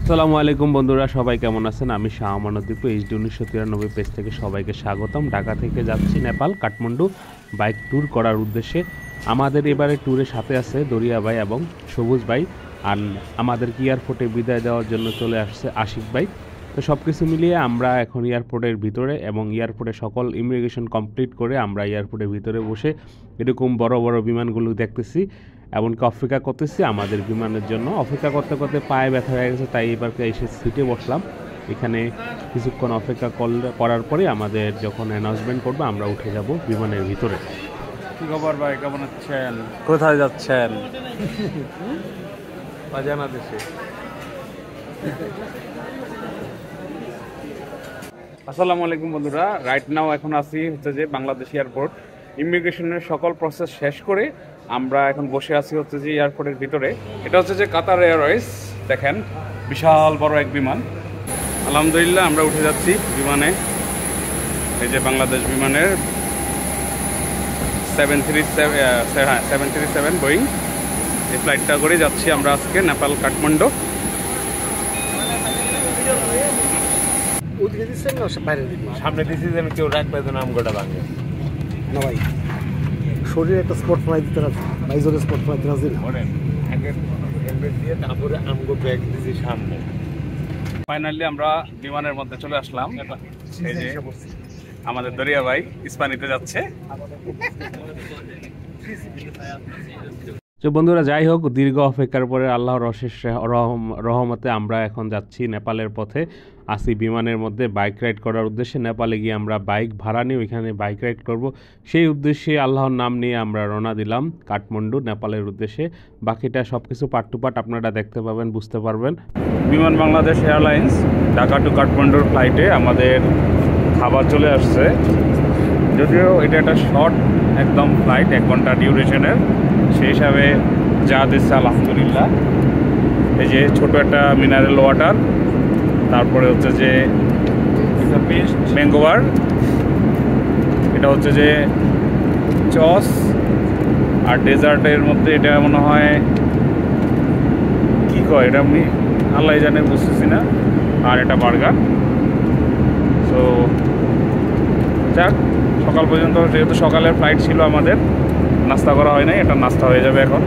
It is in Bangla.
আসসালামু আলাইকুম বন্ধুরা, সবাই কেমন আছেন? আমি শাহ আমানুদ্দীপ এইচডি 1993 পেজ থেকে সবাইকে স্বাগতম। ঢাকা থেকে যাচ্ছি নেপাল কাঠমান্ডু বাইক ট্যুর করার উদ্দেশ্যে। আমাদের এবারে ট্যুরের সাথে আছে দরিয়া ভাই এবং সবুজ ভাই, আর আমাদেরকে এয়ারপোর্টে বিদায় দেওয়ার জন্য চলে আসছে আশিক ভাই। তো সব কিছু মিলিয়ে আমরা এখন এয়ারপোর্টের ভিতরে এবং এয়ারপোর্টে সকল ইমিগ্রেশন কমপ্লিট করে আমরা এয়ারপোর্টের ভিতরে বসে এরকম বড় বড় বিমানগুলো দেখতেছি, এমনকি অপেক্ষা করতেছি আমাদের বিমানের জন্য। অপেক্ষা করতে করতে পায়ে ব্যথা হয়ে গেছে, তাই এবার এসে সিটে বসলাম। এখানে কিছুক্ষণ অপেক্ষা করার পরে আমাদের যখন অ্যানাউন্সমেন্ট করবে আমরা উঠে যাব বিমানের ভিতরে। কি খবর ভাই, কেমন আছেন? কোথায় যাচ্ছেন? অজানা দেশে। আসসালামু আলাইকুম বন্ধুরা, রাইট নাও এখন আছি হচ্ছে যে বাংলাদেশ এয়ারপোর্ট। ইমিগ্রেশনের সকল প্রসেস শেষ করে আমরা এখন বসে আছি হচ্ছে যে এয়ারপোর্টের ভিতরে। এটা হচ্ছে যে কাতার এয়ারওয়েজ, দেখেন বিশাল বড় এক বিমান। আলহামদুলিল্লাহ আমরা উঠে যাচ্ছি বিমানে। এই যে বাংলাদেশ বিমানের 737 বোয়িং, এই ফ্লাইটটা করে যাচ্ছি আমরা আজকে নেপাল কাঠমান্ডু। সামনে দিচ্ছি যেন কেউ রাখবে যেন আমগোটা ভাঙে না ভাই, শরীরে একটা স্পট ফ্লাই দিতে রাখছি, বাইজোরে স্পট ফ্লাই দিতে রাখছি। আগে হেলমেট দিয়ে তারপরে আমগো ব্যাগ দিয়েছি সামনে। ফাইনালি আমরা বিমানের মধ্যে চলে আসলাম। এই যে আমাদের দরিয়া ভাই ইস্পানিতে যাচ্ছে। তো বন্ধুরা, যাই হোক, দীর্ঘ অপেক্ষার পরে আল্লাহর অশেষ রহমতে আমরা এখন যাচ্ছি নেপালের পথে। আসি বিমানের মধ্যে বাইক রাইড করার উদ্দেশ্যে। নেপালে গিয়ে আমরা বাইক ভাড়া নিয়ে ওইখানে বাইক রাইড করব, সেই উদ্দেশ্যে আল্লাহর নাম নিয়ে আমরা রওনা দিলাম কাঠমান্ডু নেপালের উদ্দেশ্যে। বাকিটা সব কিছু পার্ট টু পার্ট আপনারা দেখতে পাবেন, বুঝতে পারবেন। বিমান বাংলাদেশ এয়ারলাইন্স ঢাকা টু কাঠমান্ডুর ফ্লাইটে আমাদের খাবার চলে আসছে। যদিও এটা একটা শর্ট একদম ফ্লাইট, 1 ঘন্টা ডিউরেশনের, সেই হিসাবে যা দিচ্ছে আলহামদুলিল্লাহ। এই যে ছোট একটা মিনারেল ওয়াটার, তারপরে হচ্ছে যে ম্যাঙ্গোবার, এটা হচ্ছে যে চস, আর ডেজার্টের মধ্যে এটা মনে হয় কী কয়, এটা আমি আল্লাহ জানে, বুঝতেছি না। আর এটা বার্গার। তো যাক, সকাল পর্যন্ত যেহেতু সকালের ফ্লাইট ছিল আমাদের, নাস্তা করা হয় নাই, এটা নাস্তা হয়ে যাবে এখন।